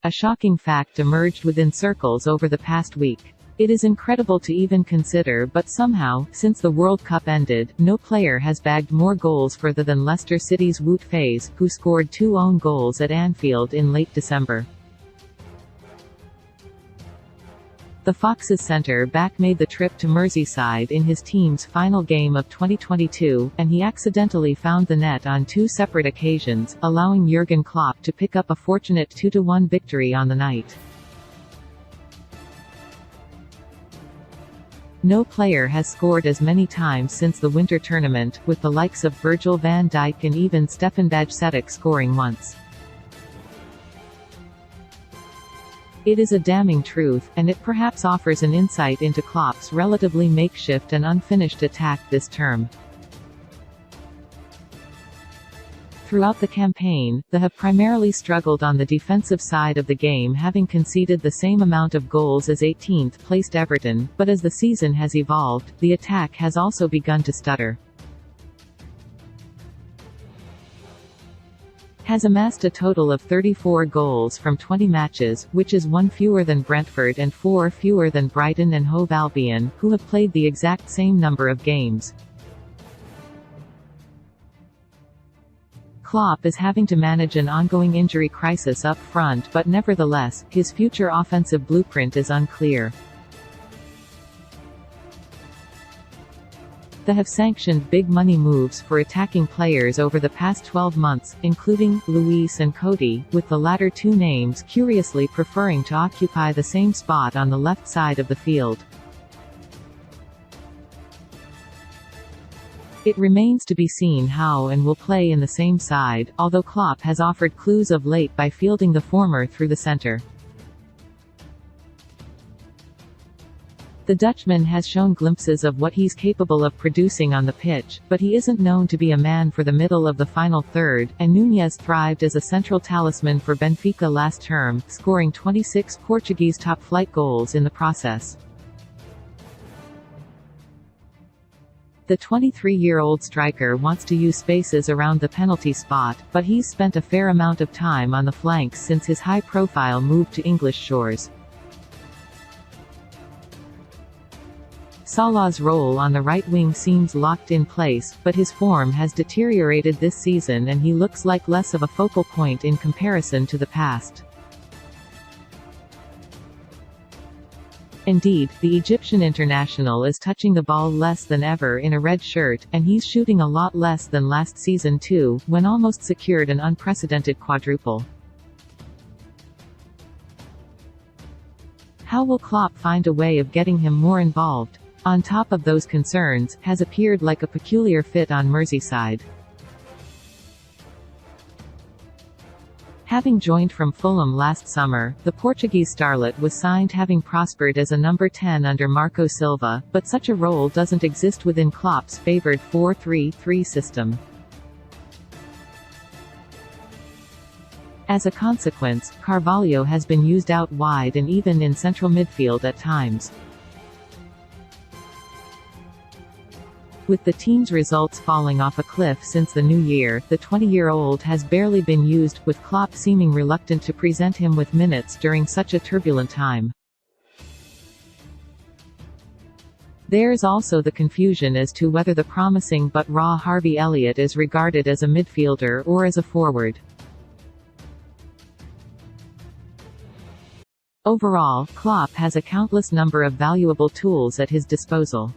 A shocking fact emerged within circles over the past week. It is incredible to even consider, but somehow, since the World Cup ended, no player has bagged more goals further than Leicester City's Wout Faes, who scored 2 own goals at Anfield in late December. The Foxes centre-back made the trip to Merseyside in his team's final game of 2022, and he accidentally found the net on 2 separate occasions, allowing Jürgen Klopp to pick up a fortunate 2-1 victory on the night. No player has scored as many times since the winter tournament, with the likes of Virgil van Dijk and even Stefan Bajčetić scoring once. It is a damning truth, and it perhaps offers an insight into Klopp's relatively makeshift and unfinished attack this term. Throughout the campaign, they have primarily struggled on the defensive side of the game, having conceded the same amount of goals as 18th-placed Everton, but as the season has evolved, the attack has also begun to stutter. Has amassed a total of 34 goals from 20 matches, which is 1 fewer than Brentford and 4 fewer than Brighton and Hove Albion, who have played the exact same number of games. Klopp is having to manage an ongoing injury crisis up front, but nevertheless, his future offensive blueprint is unclear. They have sanctioned big money moves for attacking players over the past 12 months, including Núñez and Cody, with the latter 2 names curiously preferring to occupy the same spot on the left side of the field. It remains to be seen how and will play in the same side, although Klopp has offered clues of late by fielding the former through the centre. The Dutchman has shown glimpses of what he's capable of producing on the pitch, but he isn't known to be a man for the middle of the final third, and Núñez thrived as a central talisman for Benfica last term, scoring 26 Portuguese top-flight goals in the process. The 23-year-old striker wants to use spaces around the penalty spot, but he's spent a fair amount of time on the flanks since his high-profile move to English shores. Salah's role on the right wing seems locked in place, but his form has deteriorated this season and he looks like less of a focal point in comparison to the past. Indeed, the Egyptian international is touching the ball less than ever in a red shirt, and he's shooting a lot less than last season too, when almost secured an unprecedented quadruple. How will Klopp find a way of getting him more involved? On top of those concerns, has appeared like a peculiar fit on Merseyside. Having joined from Fulham last summer, the Portuguese starlet was signed having prospered as a number 10 under Marco Silva, but such a role doesn't exist within Klopp's favoured 4-3-3 system. As a consequence, Carvalho has been used out wide and even in central midfield at times. With the team's results falling off a cliff since the new year, the 20-year-old has barely been used, with Klopp seeming reluctant to present him with minutes during such a turbulent time. There's also the confusion as to whether the promising but raw Harvey Elliott is regarded as a midfielder or as a forward. Overall, Klopp has a countless number of valuable tools at his disposal.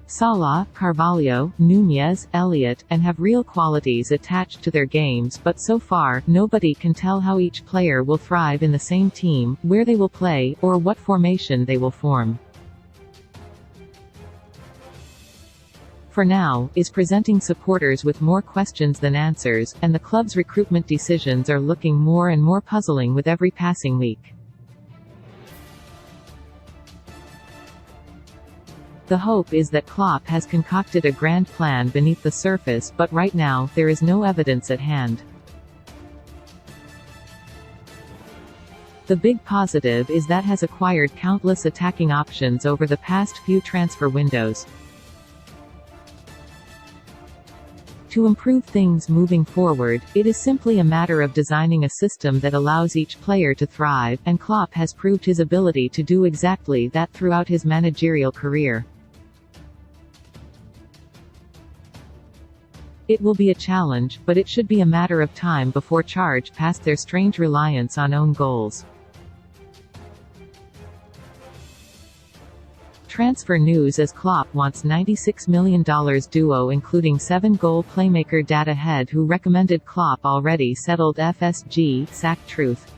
Salah, Carvalho, Núñez, Elliott, and have real qualities attached to their games, but so far, nobody can tell how each player will thrive in the same team, where they will play, or what formation they will form. For now, is presenting supporters with more questions than answers, and the club's recruitment decisions are looking more and more puzzling with every passing week. The hope is that Klopp has concocted a grand plan beneath the surface, but right now, there is no evidence at hand. The big positive is that has acquired countless attacking options over the past few transfer windows. To improve things moving forward, it is simply a matter of designing a system that allows each player to thrive, and Klopp has proved his ability to do exactly that throughout his managerial career. It will be a challenge, but it should be a matter of time before charge past their strange reliance on own goals. Transfer news as Klopp wants $96 million duo including 7-goal playmaker data head who recommended Klopp already settled FSG, sack truth.